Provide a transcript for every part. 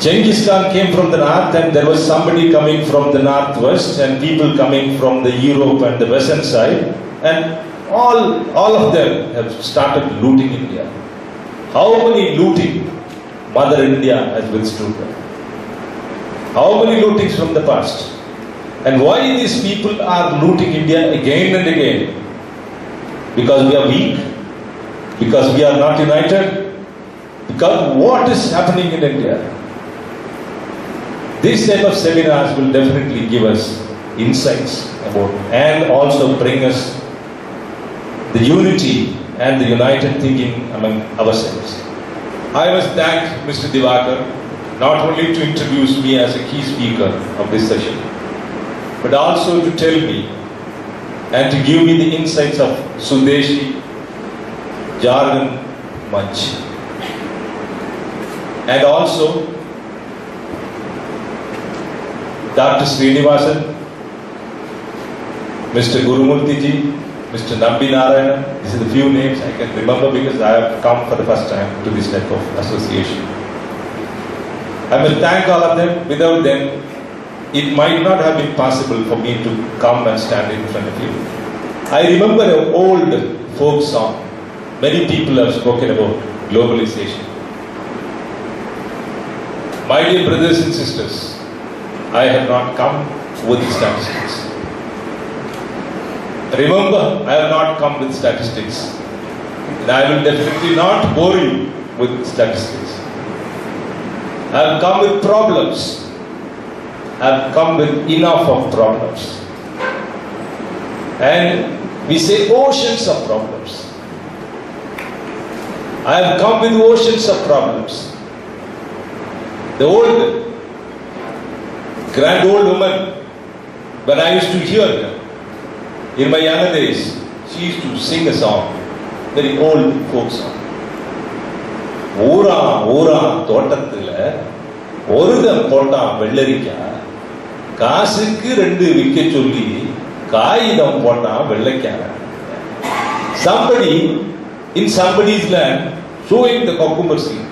Genghis Khan came from the north, and there was somebody coming from the northwest, and people coming from the Europe and the western side, and all of them have started looting India. How many looting Mother India has withstood them? How many lootings from the past? And why these people are looting India again and again? Because we are weak? Because we are not united? Because what is happening in India? These type of seminars will definitely give us insights about and also bring us the unity and the united thinking among ourselves. I must thank Mr. Divakar not only to introduce me as a key speaker of this session, but also to tell me and to give me the insights of Sudeshi Jargon Manch. And also Dr. Srinivasan, Mr. Gurumurthy ji, Mr. Nambi Narayana. These are the few names I can remember because I have come for the first time to this type of association. I will thank all of them. Without them, it might not have been possible for me to come and stand in front of you. I remember an old folk song. Many people have spoken about globalization. My dear brothers and sisters, I have not come with statistics. Remember, I have not come with statistics. And I will definitely not bore you with statistics. I have come with problems. I have come with enough of problems. And we say oceans of problems. I have come with oceans of problems. The old, grand old woman, when I used to hear her, in my younger days, she used to sing a song, very old folk song. ஊரா தோட்டத்துல ஒருதம் போட்டான் வெள்ளரிக்கா காசுக்கு ரெண்டு விற்க சொல்லி காகிதம் போட்டான் வெள்ளைக்கா. Somebody in somebody's land sowing the cucumber seed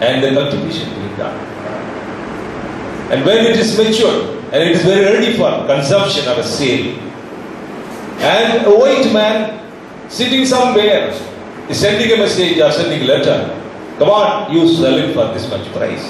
and the cultivation being done. And when it is mature and it is very ready for consumption or a sale, and a white man sitting somewhere is sending a message or sending a letter, come on, you sell it for this much price.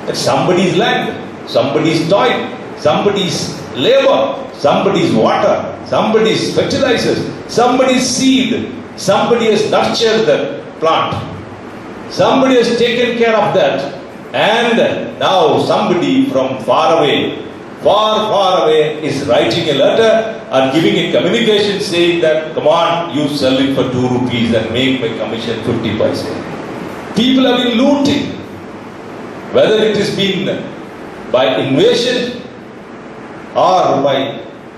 That's somebody's land, somebody's toil, somebody's labor, somebody's water, somebody's fertilizers, somebody's seed. Somebody has nurtured the plant. Somebody has taken care of that. And now somebody from far away is writing a letter or giving a communication saying that, come on, you sell it for 2 rupees and make my commission 50 paise. People have been looting. Whether it has been by invasion or by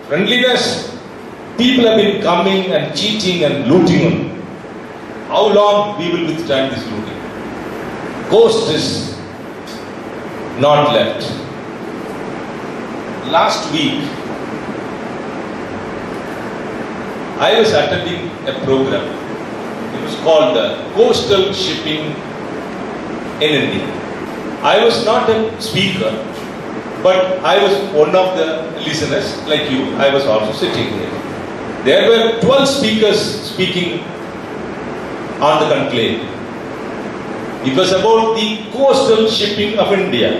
friendliness, people have been coming and cheating and looting. How long we will withstand this looting? Ghost is not left. Last week, I was attending a program. It was called Coastal Shipping in India. I was not a speaker, but I was one of the listeners, like you. I was also sitting there. There were 12 speakers speaking on the conclave. It was about the coastal shipping of India.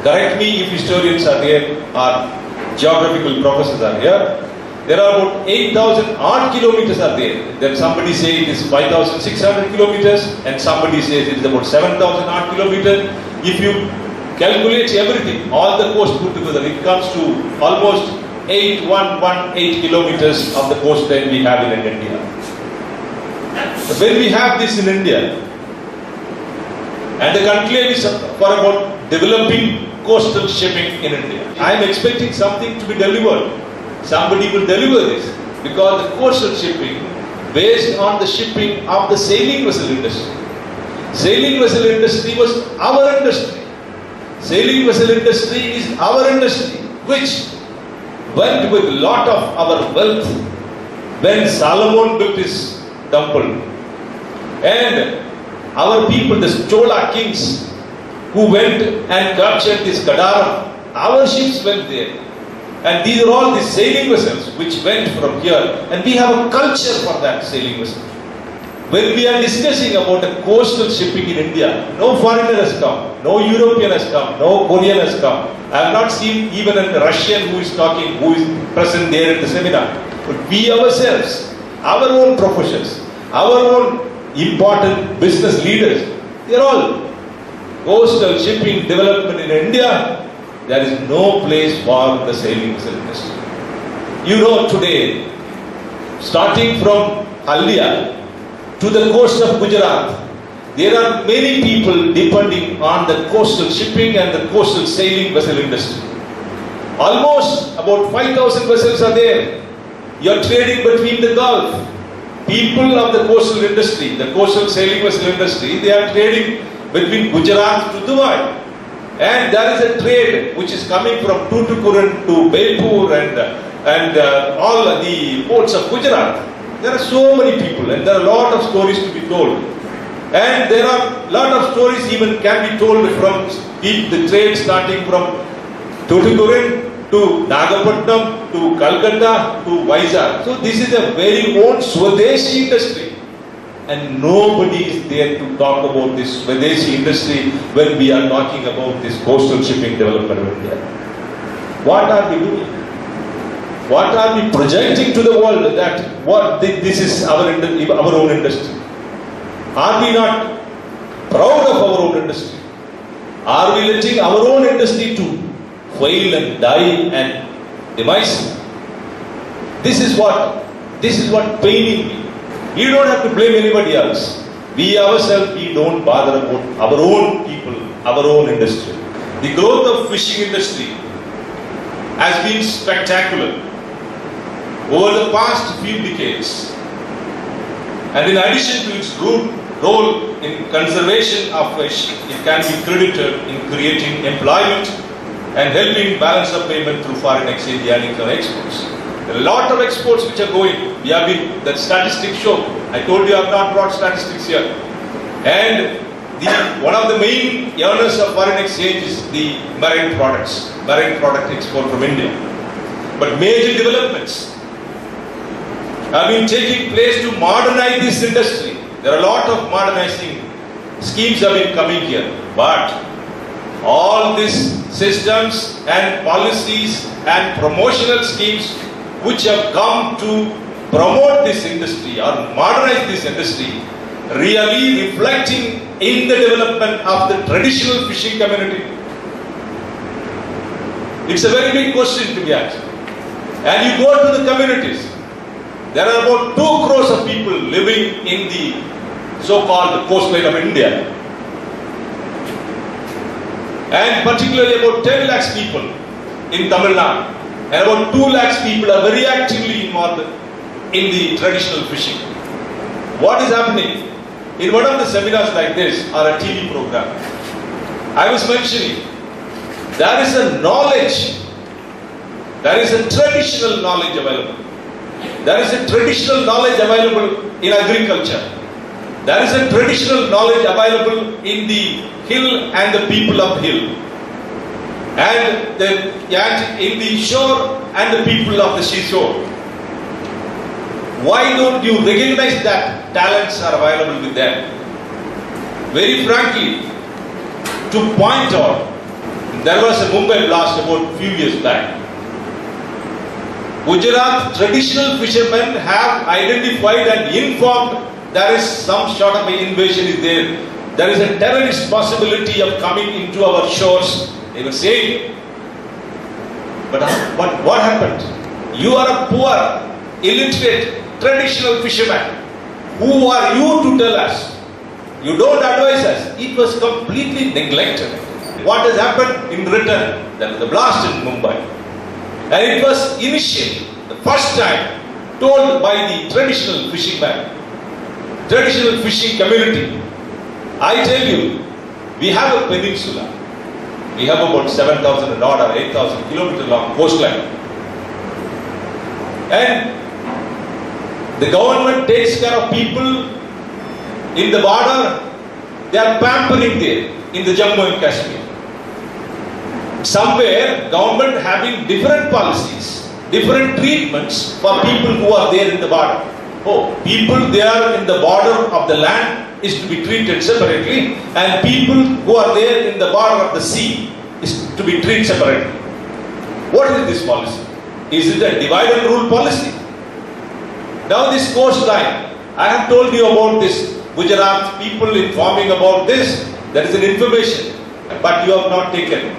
Correct me if historians are there or geographical professors are here. There are about 8,000 odd kilometers are there. Then somebody says it is 5,600 kilometers and somebody says it is about 7,000 odd kilometers. If you calculate everything, all the coast put together, it comes to almost 8,118 kilometers of the coastline we have in India. When we have this in India, and the conclave is for about developing coastal shipping in India, I am expecting something to be delivered. Somebody will deliver this because the coastal shipping based on the shipping of the sailing vessel industry. Sailing vessel industry was our industry. Sailing vessel industry is our industry, which went with a lot of our wealth when Solomon built his temple. And our people, the Chola kings, who went and captured this Kadaram. Our ships went there. And these are all the sailing vessels which went from here. And we have a culture for that sailing vessel. When we are discussing about the coastal shipping in India, no foreigner has come, no European has come, no Korean has come. I have not seen even a Russian who is talking, who is present there at the seminar. But we ourselves, our own professions, our own important business leaders, they are all coastal shipping development in India. There is no place for the sailing vessel industry. You know, today, starting from Haldia to the coast of Gujarat, there are many people depending on the coastal shipping and the coastal sailing vessel industry. Almost about 5,000 vessels are there. You are trading between the Gulf. People of the coastal industry, the coastal sailing vessel industry, they are trading between Gujarat to Dubai. And there is a trade which is coming from Tuticorin to Belpur and all the ports of Gujarat. There are so many people and there are a lot of stories to be told. And there are a lot of stories even can be told from the trade starting from Tuticorin to Nagapattinam to Calcutta to Vizag. So this is a very own Swadeshi industry. And nobody is there to talk about this Swadeshi industry when we are talking about this coastal shipping development of India. What are we doing? What are we projecting to the world that this is our own industry? Are we not proud of our own industry? Are we letting our own industry to fail and die and demise? This is what paining me. You don't have to blame anybody else. We ourselves, we don't bother about our own people, our own industry. The growth of fishing industry has been spectacular over the past few decades. And in addition to its role in conservation of fish, it can be credited in creating employment and helping balance of payment through foreign exchange earnings on exports. A lot of exports which are going, that statistics show. I told you I have not brought statistics here. And one of the main earners of foreign exchange is the marine product export from India. But major developments have been taking place to modernize this industry. There are a lot of modernizing schemes have been coming here. But all these systems and policies and promotional schemes which have come to promote this industry or modernize this industry, really reflecting in the development of the traditional fishing community? It's a very big question to be asked. And you go to the communities, there are about 2 crores of people living in the so-called coastline of India. And particularly about 10 lakhs people in Tamil Nadu. And about 2 lakhs people are very actively involved in the traditional fishing. What is happening? In one of the seminars like this or a TV program, I was mentioning there is a knowledge, there is a traditional knowledge available. There is a traditional knowledge available in agriculture. There is a traditional knowledge available in the hill and the people of hill. And in the shore and the people of the seashore. Why don't you recognize that talents are available with them? Very frankly, to point out, there was a Mumbai blast about a few years back. Gujarat traditional fishermen have identified and informed there is some sort of an invasion is there. There is a terrorist possibility of coming into our shores. They were saying, but what happened? You are a poor, illiterate, traditional fisherman. Who are you to tell us? You don't advise us. It was completely neglected. What has happened in return? There was a blast in Mumbai. And it was initially, the first time, told by the traditional fishing man, traditional fishing community. I tell you, we have a peninsula. We have about 7,000 or 8,000 kilometer long coastline. And the government takes care of people in the border. They are pampering there. in the Jammu and Kashmir. Somewhere government having different policies, different treatments for people who are there in the border. Oh, people there in the border of the land is to be treated separately, and people who are there in the border of the sea is to be treated separately. What is this policy? Is it a divide and rule policy? Now this coastline, I have told you about this Gujarat people informing about this. There is an information, but you have not taken.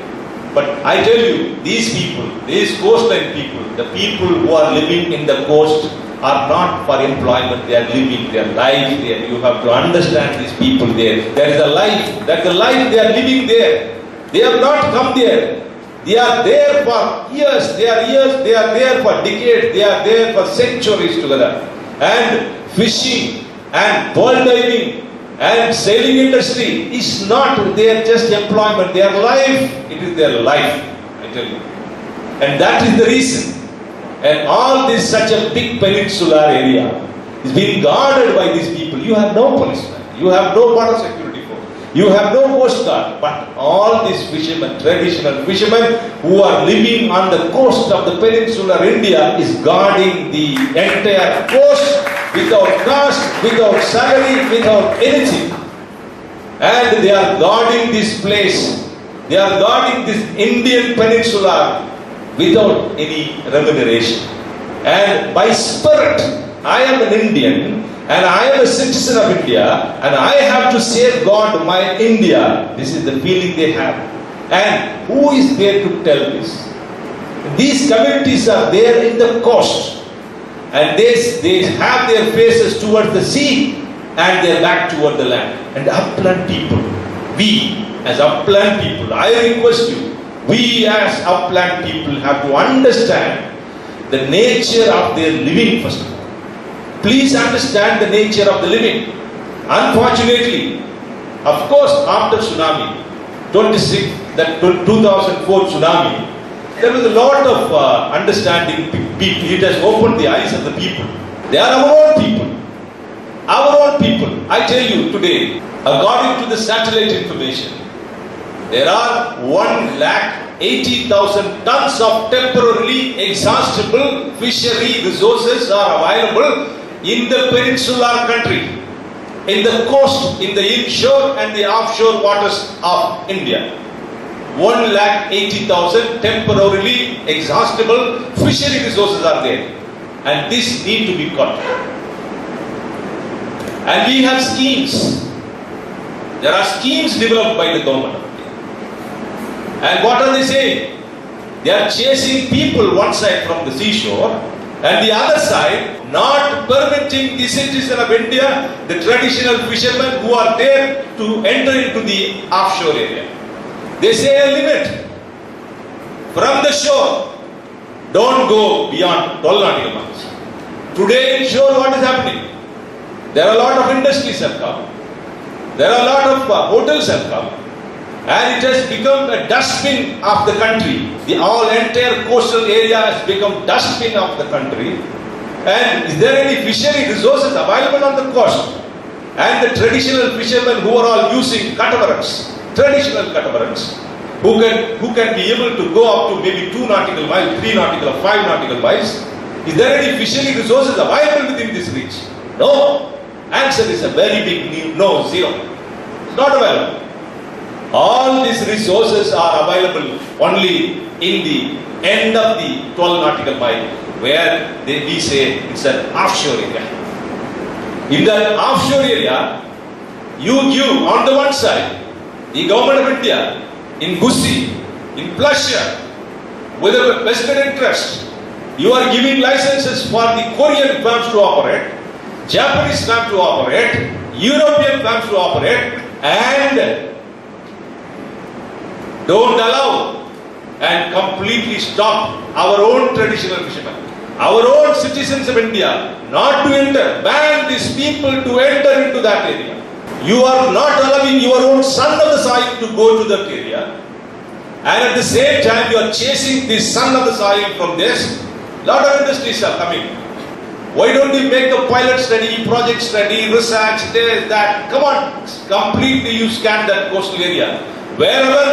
But I tell you, these people, these coastline people, the people who are living in the coast are not for employment. They are living their life there. You have to understand these people there. There is a life. That the life they are living there. They have not come there. They are there for years. They are there for decades. They are there for centuries together. And fishing and world diving and sailing industry is not their just employment, their life. It is their life, I tell you. And that is the reason. And all this such a big peninsular area is being guarded by these people. You have no policemen, you have no border security force, you have no coast guard, but all these fishermen, traditional fishermen who are living on the coast of the peninsular India is guarding the entire coast without cost, without salary, without anything. And they are guarding this place. They are guarding this Indian peninsula without any remuneration. And by spirit, I am an Indian and I am a citizen of India and I have to safeguard my India. This is the feeling they have. And who is there to tell this? These communities are there in the coast. And they have their faces towards the sea and their back toward the land. And upland people, we as upland people, I request you, we as upland people have to understand the nature of their living first of all. Please understand the nature of the living. Unfortunately, of course, after tsunami, 2004 tsunami, there was a lot of understanding people. It has opened the eyes of the people. They are our own people. Our own people. I tell you today, according to the satellite information, there are 180,000 tons of temporarily exhaustible fishery resources are available in the peninsular country, in the coast, in the inshore and the offshore waters of India. 180,000 temporarily exhaustible fishery resources are there, and this need to be caught. And we have schemes. There are schemes developed by the government of India. And what are they saying? They are chasing people one side from the seashore, and the other side not permitting the citizen of India, the traditional fishermen who are there, to enter into the offshore area. They say a limit from the shore. Don't go beyond 12 nautical miles. Today in shore, what is happening? There are a lot of industries have come. There are a lot of hotels have come. And it has become a dustbin of the country. The entire coastal area has become dustbin of the country. And is there any fishery resources available on the coast? And the traditional fishermen who are all using catamarans, traditional catamarans, who can be able to go up to maybe 2 nautical miles, 3 nautical or 5 nautical miles. Is there any fishery resources available within this reach? No. Answer is a very big no, zero. It's not available. All these resources are available only in the end of the 12 nautical mile, where we say it's an offshore area. In that offshore area, you give on the one side, the government of India, in Gusi, in Plasha, with a vested interest, you are giving licenses for the Korean firms to operate, Japanese firms to operate, European firms to operate, and don't allow and completely stop our own traditional fishermen, our own citizens of India, not to enter, ban these people to enter into that area. You are not allowing your own son of the soil to go to that area, and at the same time you are chasing the son of the soil from this. Lot of industries are coming. Why don't you make a pilot study, project study, research, this, that? Come on, completely you scan that coastal area. Wherever